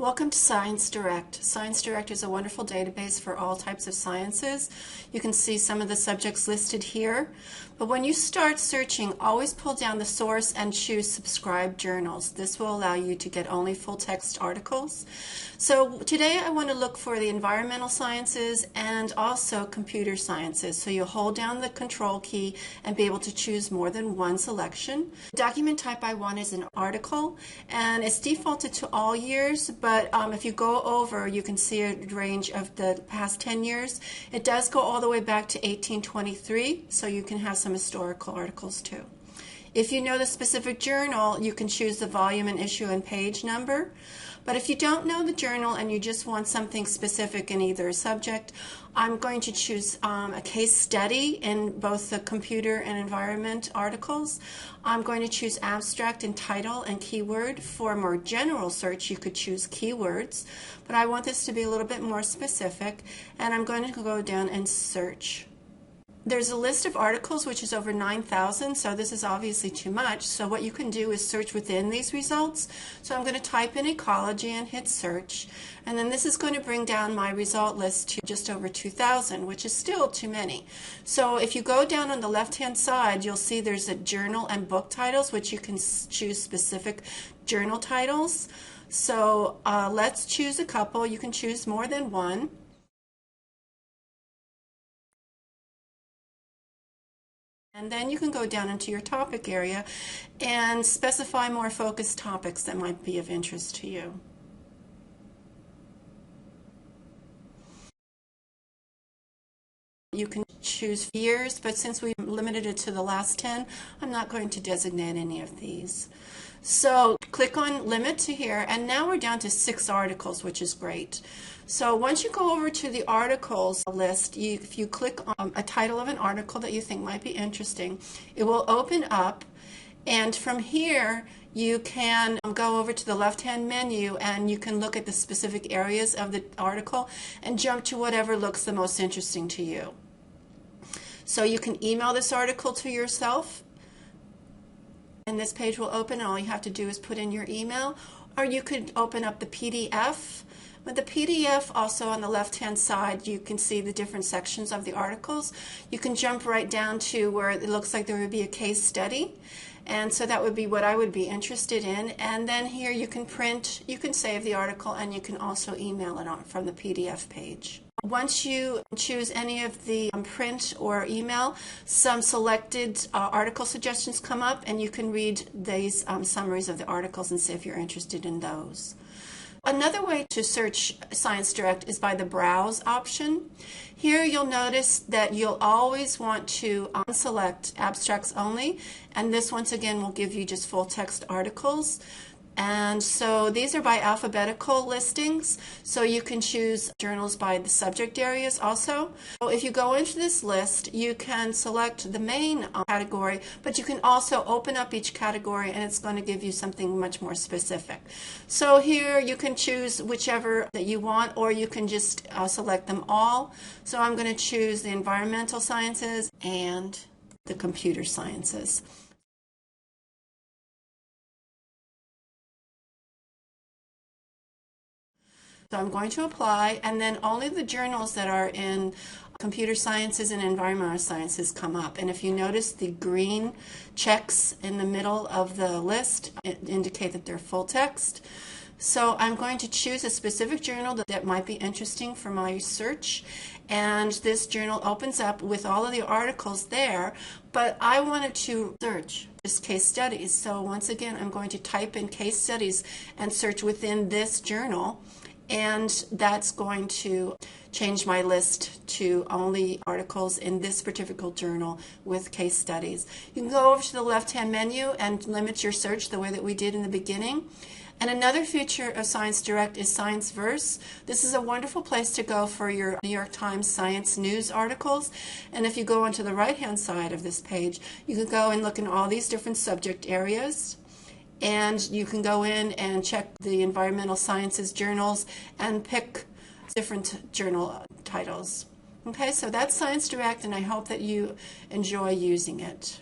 Welcome to Science Direct. Science Direct is a wonderful database for all types of sciences. You can see some of the subjects listed here. But when you start searching, always pull down the source and choose Subscribe Journals. This will allow you to get only full-text articles. So today I want to look for the environmental sciences and also computer sciences. So you'll hold down the Control key and be able to choose more than one selection. The document type I want is an article, and it's defaulted to all years. But if you go over, you can see a range of the past 10 years. It does go all the way back to 1823, so you can have some historical articles too. If you know the specific journal, you can choose the volume and issue and page number. But if you don't know the journal and you just want something specific in either a subject, I'm going to choose a case study in both the computer and environment articles. I'm going to choose abstract and title and keyword. For a more general search, you could choose keywords, but I want this to be a little bit more specific, and I'm going to go down and search. There's a list of articles which is over 9,000, so this is obviously too much. So what you can do is search within these results. So I'm going to type in ecology and hit search, and then this is going to bring down my result list to just over 2,000, which is still too many. So if you go down on the left-hand side, you'll see there's a journal and book titles, which you can choose specific journal titles. So let's choose a couple. You can choose more than one. And then you can go down into your topic area and specify more focused topics that might be of interest to you. You can choose years, but since we limited it to the last 10, I'm not going to designate any of these. So click on limit to here, and now we're down to 6 articles, which is great. So once you go over to the articles list, if you click on a title of an article that you think might be interesting, it will open up, and from here you can go over to the left-hand menu and you can look at the specific areas of the article and jump to whatever looks the most interesting to you. So you can email this article to yourself, and this page will open, and all you have to do is put in your email, or you could open up the PDF. With the PDF, also on the left-hand side, you can see the different sections of the articles. You can jump right down to where it looks like there would be a case study, and so that would be what I would be interested in. And then here you can print, you can save the article, and you can also email it on from the PDF page. Once you choose any of the print or email, some selected article suggestions come up, and you can read these summaries of the articles and see if you're interested in those. Another way to search Science Direct is by the Browse option. Here you'll notice that you'll always want to select abstracts only, and this once again will give you just full text articles. And so these are by alphabetical listings, so you can choose journals by the subject areas also. So if you go into this list, you can select the main category, but you can also open up each category and it's going to give you something much more specific. So here you can choose whichever that you want, or you can just select them all. So I'm going to choose the environmental sciences and the computer sciences. So I'm going to apply, and then only the journals that are in computer sciences and environmental sciences come up. And if you notice, the green checks in the middle of the list indicate that they're full text. So I'm going to choose a specific journal that might be interesting for my search, and this journal opens up with all of the articles there, but I wanted to search just case studies. So once again, I'm going to type in case studies and search within this journal, and that's going to change my list to only articles in this particular journal with case studies. You can go over to the left-hand menu and limit your search the way that we did in the beginning. And another feature of Science Direct is ScienceVerse. This is a wonderful place to go for your New York Times science news articles. And if you go onto the right-hand side of this page, you can go and look in all these different subject areas. And you can go in and check the environmental sciences journals and pick different journal titles. Okay, so that's Science Direct, and I hope that you enjoy using it.